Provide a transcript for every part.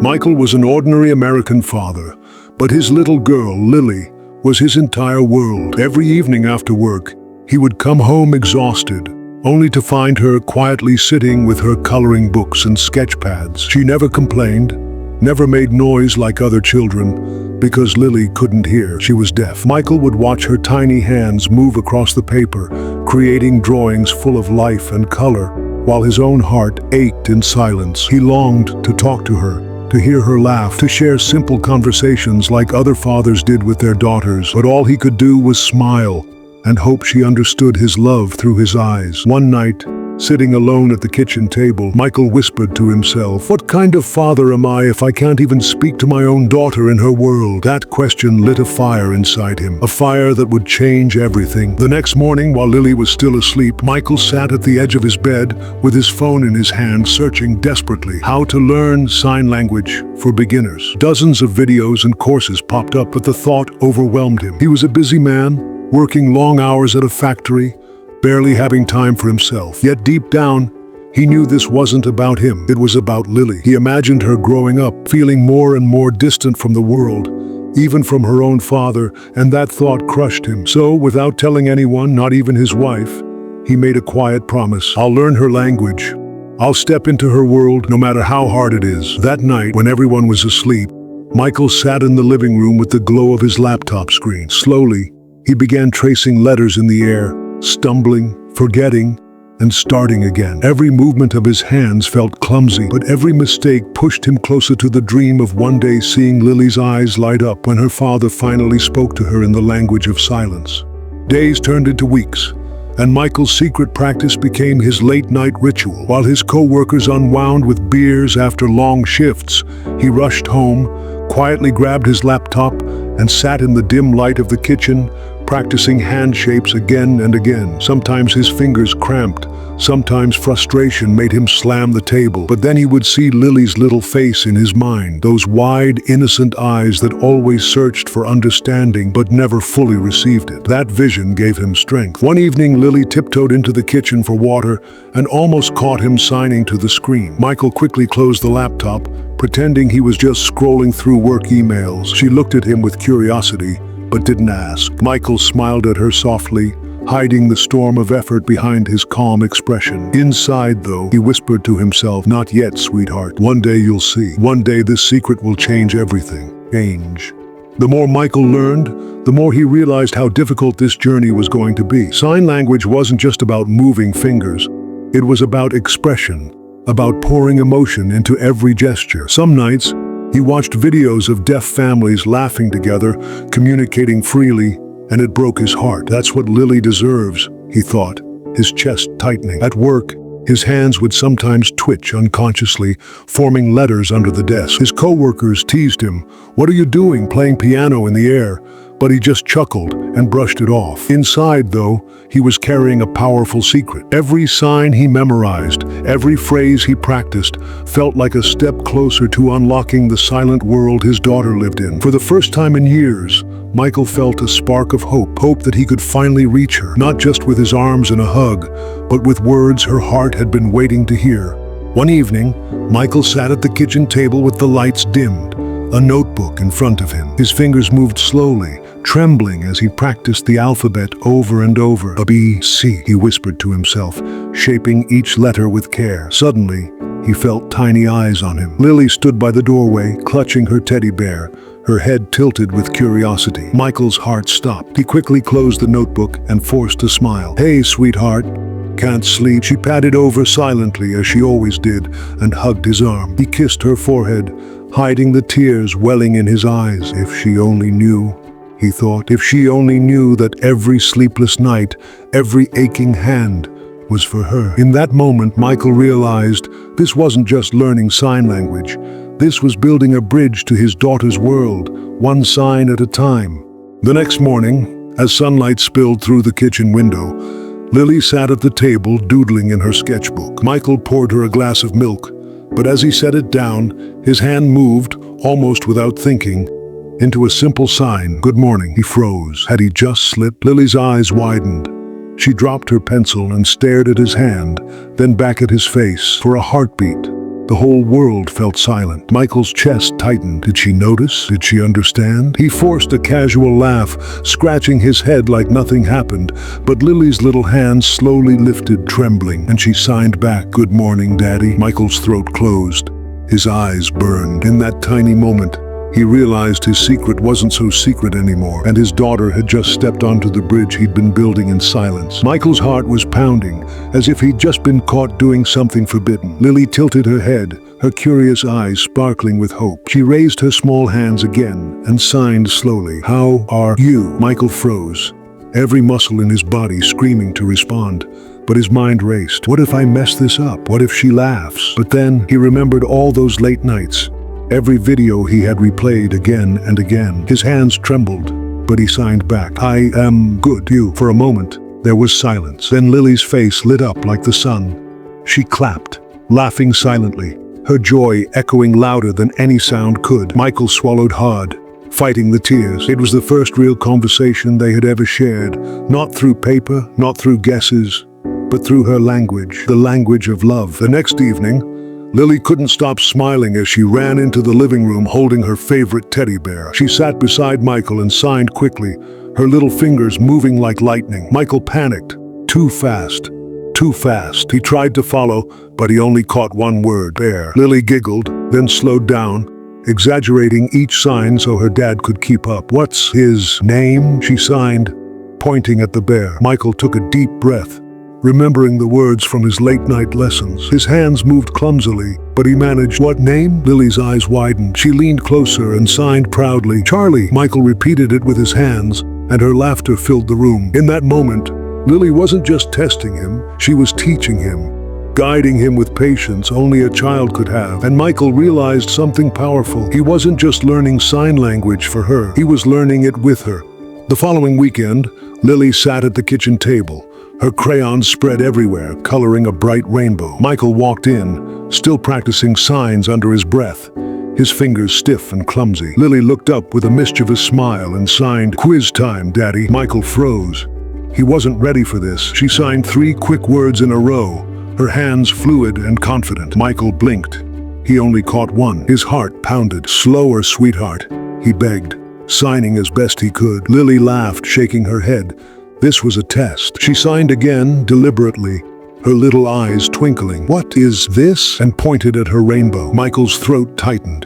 Michael was an ordinary American father, but his little girl, Lily, was his entire world. Every evening after work, he would come home exhausted, only to find her quietly sitting with her coloring books and sketch pads. She never complained, never made noise like other children, because Lily couldn't hear. She was deaf. Michael would watch her tiny hands move across the paper, creating drawings full of life and color, while his own heart ached in silence. He longed to talk to her, to hear her laugh, to share simple conversations like other fathers did with their daughters. But all he could do was smile and hope she understood his love through his eyes. One night, sitting alone at the kitchen table, Michael whispered to himself, "What kind of father am I if I can't even speak to my own daughter in her world?" That question lit a fire inside him, a fire that would change everything. The next morning, while Lily was still asleep, Michael sat at the edge of his bed with his phone in his hand, searching desperately how to learn sign language for beginners. Dozens of videos and courses popped up, but the thought overwhelmed him. He was a busy man, working long hours at a factory, barely having time for himself. Yet deep down, he knew this wasn't about him. It was about Lily. He imagined her growing up, feeling more and more distant from the world, even from her own father, and that thought crushed him. So, without telling anyone, not even his wife, he made a quiet promise. "I'll learn her language. I'll step into her world, no matter how hard it is." That night, when everyone was asleep, Michael sat in the living room with the glow of his laptop screen. Slowly, he began tracing letters in the air, stumbling, forgetting, and starting again. Every movement of his hands felt clumsy, but every mistake pushed him closer to the dream of one day seeing Lily's eyes light up when her father finally spoke to her in the language of silence. Days turned into weeks, and Michael's secret practice became his late-night ritual. While his co-workers unwound with beers after long shifts, he rushed home, quietly grabbed his laptop, and sat in the dim light of the kitchen, practicing hand shapes again and again. Sometimes his fingers cramped, sometimes frustration made him slam the table. But then he would see Lily's little face in his mind, those wide, innocent eyes that always searched for understanding but never fully received it. That vision gave him strength. One evening, Lily tiptoed into the kitchen for water and almost caught him signing to the screen. Michael quickly closed the laptop, pretending he was just scrolling through work emails. She looked at him with curiosity, but didn't ask. Michael smiled at her softly, hiding the storm of effort behind his calm expression. Inside, though, he whispered to himself, "Not yet, sweetheart. One day you'll see. One day this secret will change everything." Change. The more Michael learned, the more he realized how difficult this journey was going to be. Sign language wasn't just about moving fingers. It was about expression, about pouring emotion into every gesture. Some nights, he watched videos of deaf families laughing together, communicating freely, and it broke his heart. That's what Lily deserves, he thought, his chest tightening. At work, his hands would sometimes twitch unconsciously, forming letters under the desk. His co-workers teased him, "What are you doing, playing piano in the air?" But he just chuckled and brushed it off. Inside, though, he was carrying a powerful secret. Every sign he memorized, every phrase he practiced, felt like a step closer to unlocking the silent world his daughter lived in. For the first time in years, Michael felt a spark of hope that he could finally reach her, not just with his arms and a hug, but with words her heart had been waiting to hear. One evening, Michael sat at the kitchen table with the lights dimmed, a notebook in front of him. His fingers moved slowly, trembling as he practiced the alphabet over and over. "A B, C," he whispered to himself, shaping each letter with care. Suddenly, he felt tiny eyes on him. Lily stood by the doorway, clutching her teddy bear, her head tilted with curiosity. Michael's heart stopped. He quickly closed the notebook and forced a smile. "Hey, sweetheart. Can't sleep?" She patted over silently, as she always did, and hugged his arm. He kissed her forehead, hiding the tears welling in his eyes. If she only knew, he thought, if she only knew that every sleepless night, every aching hand was for her. In that moment, Michael realized this wasn't just learning sign language. This was building a bridge to his daughter's world, one sign at a time. The next morning, as sunlight spilled through the kitchen window, Lily sat at the table doodling in her sketchbook. Michael poured her a glass of milk, but as he set it down, his hand moved, almost without thinking, into a simple sign, "Good morning." He froze. Had he just slipped? Lily's eyes widened. She dropped her pencil and stared at his hand, then back at his face. For a heartbeat, The whole world felt silent. Michael's chest tightened. Did she notice? Did she understand? He forced a casual laugh, scratching his head like nothing happened, but Lily's little hands slowly lifted, trembling, and she signed back, "Good morning, Daddy." Michael's throat closed. His eyes burned. In that tiny moment, he realized his secret wasn't so secret anymore, and his daughter had just stepped onto the bridge he'd been building in silence. Michael's heart was pounding, as if he'd just been caught doing something forbidden. Lily tilted her head, her curious eyes sparkling with hope. She raised her small hands again and signed slowly. "How are you?" Michael froze, every muscle in his body screaming to respond. But his mind raced. What if I mess this up? What if she laughs? But then he remembered all those late nights. Every video he had replayed again and again. His hands trembled, but he signed back. "I am good." "You." For a moment, there was silence. Then Lily's face lit up like the sun. She clapped, laughing silently, her joy echoing louder than any sound could. Michael swallowed hard, fighting the tears. It was the first real conversation they had ever shared, not through paper, not through guesses, but through her language, the language of love. The next evening, Lily couldn't stop smiling as she ran into the living room holding her favorite teddy bear. She sat beside Michael and signed quickly, her little fingers moving like lightning. Michael panicked. Too fast. Too fast. He tried to follow, but he only caught one word: bear. Lily giggled, then slowed down, exaggerating each sign so her dad could keep up. "What's his name?" she signed, pointing at the bear. Michael took a deep breath, remembering the words from his late-night lessons. His hands moved clumsily, but he managed. "What name?" Lily's eyes widened. She leaned closer and signed proudly. "Charlie." Michael repeated it with his hands, and her laughter filled the room. In that moment, Lily wasn't just testing him, she was teaching him, guiding him with patience only a child could have. And Michael realized something powerful. He wasn't just learning sign language for her, he was learning it with her. The following weekend, Lily sat at the kitchen table, her crayons spread everywhere, coloring a bright rainbow. Michael walked in, still practicing signs under his breath, his fingers stiff and clumsy. Lily looked up with a mischievous smile and signed, "Quiz time, Daddy." Michael froze. He wasn't ready for this. She signed 3 quick words in a row, her hands fluid and confident. Michael blinked. He only caught one. His heart pounded. "Slower, sweetheart," he begged, signing as best he could. Lily laughed, shaking her head. This was a test. She signed again, deliberately, her little eyes twinkling. "What is this?" and pointed at her rainbow. Michael's throat tightened.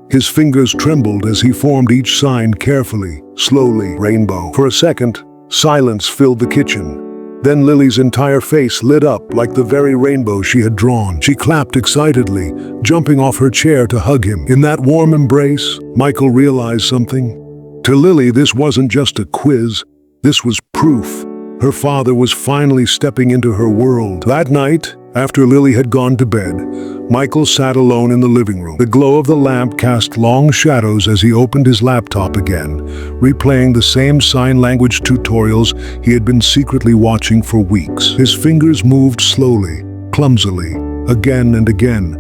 His fingers trembled as he formed each sign carefully, slowly. Rainbow. For a second, silence filled the kitchen. Then Lily's entire face lit up like the very rainbow she had drawn. She clapped excitedly, jumping off her chair to hug him. In that warm embrace, Michael realized something. To Lily, this wasn't just a quiz. This was proof. Her father was finally stepping into her world. That night, after Lily had gone to bed, Michael sat alone in the living room. The glow of the lamp cast long shadows as he opened his laptop again, replaying the same sign language tutorials he had been secretly watching for weeks. His fingers moved slowly, clumsily, again and again,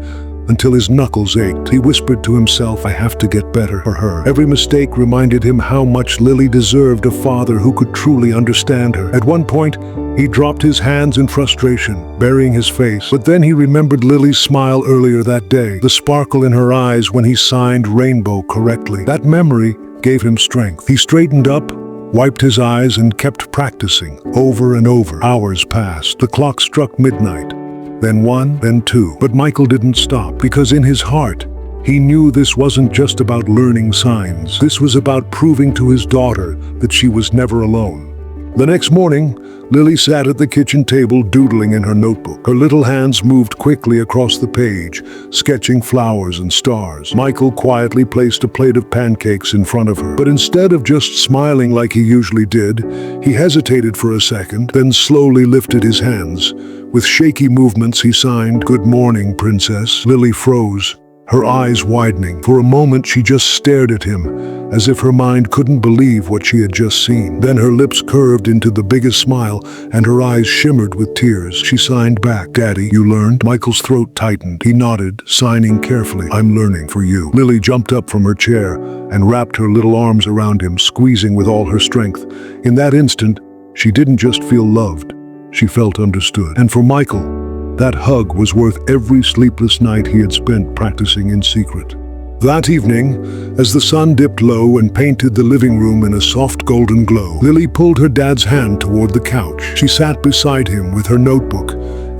until his knuckles ached. He whispered to himself, "I have to get better for her." Every mistake reminded him how much Lily deserved a father who could truly understand her. At one point, he dropped his hands in frustration, burying his face. But then he remembered Lily's smile earlier that day, the sparkle in her eyes when he signed rainbow correctly. That memory gave him strength. He straightened up, wiped his eyes, and kept practicing, over and over. Hours passed. The clock struck midnight. Then 1, then 2. But Michael didn't stop, because in his heart, he knew this wasn't just about learning signs. This was about proving to his daughter that she was never alone. The next morning, Lily sat at the kitchen table doodling in her notebook. Her little hands moved quickly across the page, sketching flowers and stars. Michael quietly placed a plate of pancakes in front of her. But instead of just smiling like he usually did, he hesitated for a second, then slowly lifted his hands. With shaky movements, he signed, "Good morning, Princess." Lily froze, her eyes widening. For a moment, she just stared at him, as if her mind couldn't believe what she had just seen. Then her lips curved into the biggest smile, and her eyes shimmered with tears. She signed back, "Daddy, you learned?" Michael's throat tightened. He nodded, signing carefully, "I'm learning for you." Lily jumped up from her chair and wrapped her little arms around him, squeezing with all her strength. In that instant, she didn't just feel loved. She felt understood. And for Michael, That hug was worth every sleepless night he had spent practicing in secret. That evening, as the sun dipped low and painted the living room in a soft golden glow, Lily pulled her dad's hand toward the couch. She sat beside him with her notebook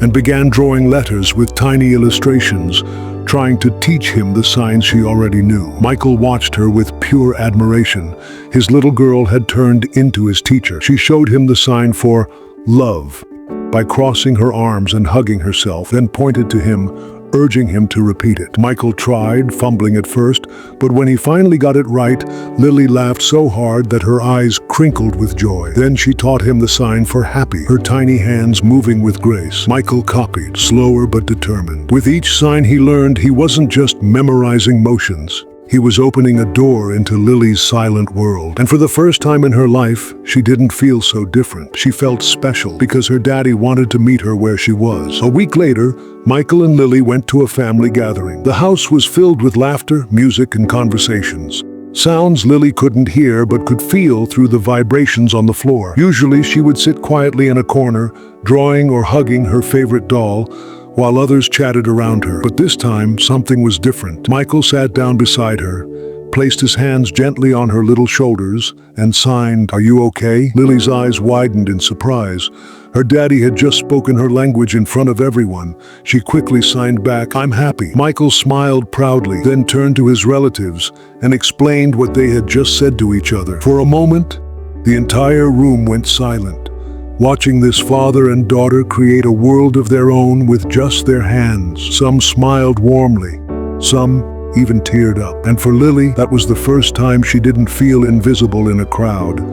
and began drawing letters with tiny illustrations, trying to teach him the signs she already knew. Michael watched her with pure admiration. His little girl had turned into his teacher. She showed him the sign for love by crossing her arms and hugging herself, then pointed to him, urging him to repeat it. Michael tried, fumbling at first, but when he finally got it right, Lily laughed so hard that her eyes crinkled with joy. Then she taught him the sign for happy, her tiny hands moving with grace. Michael copied, slower but determined. With each sign he learned, he wasn't just memorizing motions. He was opening a door into Lily's silent world. And for the first time in her life, she didn't feel so different. She felt special because her daddy wanted to meet her where she was. A week later, Michael and Lily went to a family gathering. The house was filled with laughter, music, and conversations. Sounds Lily couldn't hear but could feel through the vibrations on the floor. Usually she would sit quietly in a corner, drawing or hugging her favorite doll, while others chatted around her. But this time, something was different. Michael sat down beside her, placed his hands gently on her little shoulders, and signed, "Are you okay?" Lily's eyes widened in surprise. Her daddy had just spoken her language in front of everyone. She quickly signed back, "I'm happy." Michael smiled proudly, then turned to his relatives and explained what they had just said to each other. For a moment, the entire room went silent, watching this father and daughter create a world of their own with just their hands. Some smiled warmly, some even teared up. And for Lily, that was the first time she didn't feel invisible in a crowd,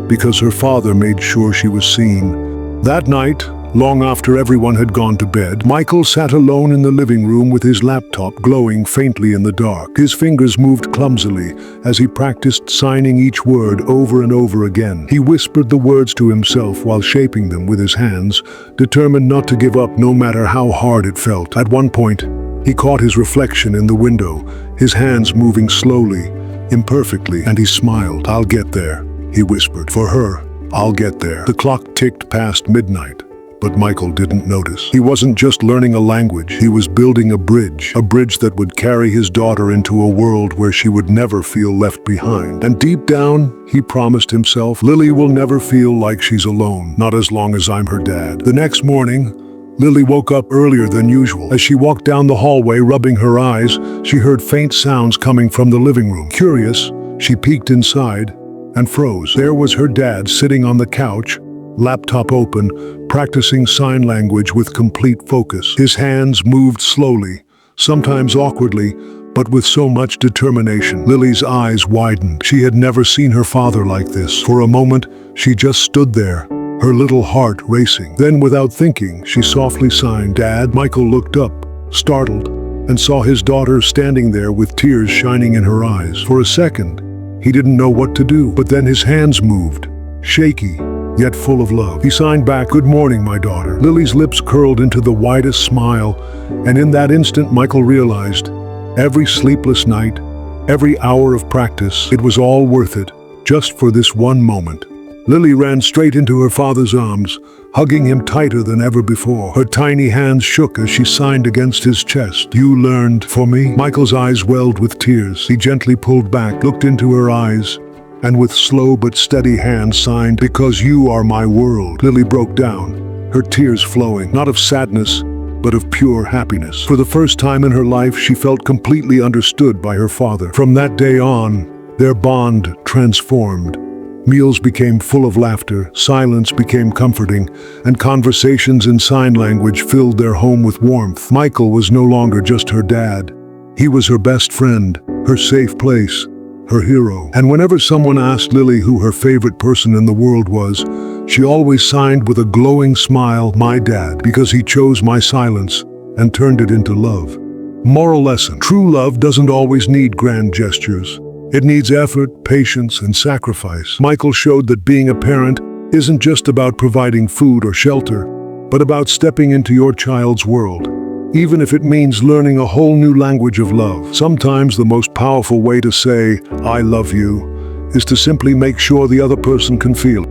because her father made sure she was seen. That night, long after everyone had gone to bed, Michael sat alone in the living room with his laptop glowing faintly in the dark. His fingers moved clumsily as he practiced signing each word over and over again. He whispered the words to himself while shaping them with his hands, determined not to give up no matter how hard it felt. At one point, he caught his reflection in the window, his hands moving slowly, imperfectly, and he smiled. "I'll get there," he whispered. "For her, I'll get there." The clock ticked past midnight. But Michael didn't notice. He wasn't just learning a language, he was building a bridge that would carry his daughter into a world where she would never feel left behind. And deep down, he promised himself, Lily will never feel like she's alone, not as long as I'm her dad. The next morning, Lily woke up earlier than usual. As she walked down the hallway, rubbing her eyes, she heard faint sounds coming from the living room. Curious, she peeked inside and froze. There was her dad sitting on the couch, laptop open, practicing sign language with complete focus. His hands moved slowly, sometimes awkwardly, but with so much determination. Lily's eyes widened. She had never seen her father like this. For a moment, she just stood there, her little heart racing. Then, without thinking, she softly signed, "Dad." Michael looked up, startled, and saw his daughter standing there with tears shining in her eyes. For a second, he didn't know what to do, but then his hands moved, shaky, yet full of love. He signed back, "Good morning, my daughter." Lily's lips curled into the widest smile, and in that instant Michael realized, every sleepless night, every hour of practice, it was all worth it, just for this one moment. Lily ran straight into her father's arms, hugging him tighter than ever before. Her tiny hands shook as she signed against his chest. "You learned for me?" Michael's eyes welled with tears. He gently pulled back, looked into her eyes, and with slow but steady hands signed, "Because you are my world." Lily broke down, her tears flowing, not of sadness, but of pure happiness. For the first time in her life, she felt completely understood by her father. From that day on, their bond transformed. Meals became full of laughter, silence became comforting, and conversations in sign language filled their home with warmth. Michael was no longer just her dad. He was her best friend, her safe place, her hero. And whenever someone asked Lily who her favorite person in the world was, she always signed with a glowing smile, "My dad," because he chose my silence and turned it into love. Moral lesson: true love doesn't always need grand gestures. It needs effort, patience, and sacrifice. Michael showed that being a parent isn't just about providing food or shelter, but about stepping into your child's world, even if it means learning a whole new language of love. Sometimes the most powerful way to say, "I love you," is to simply make sure the other person can feel it.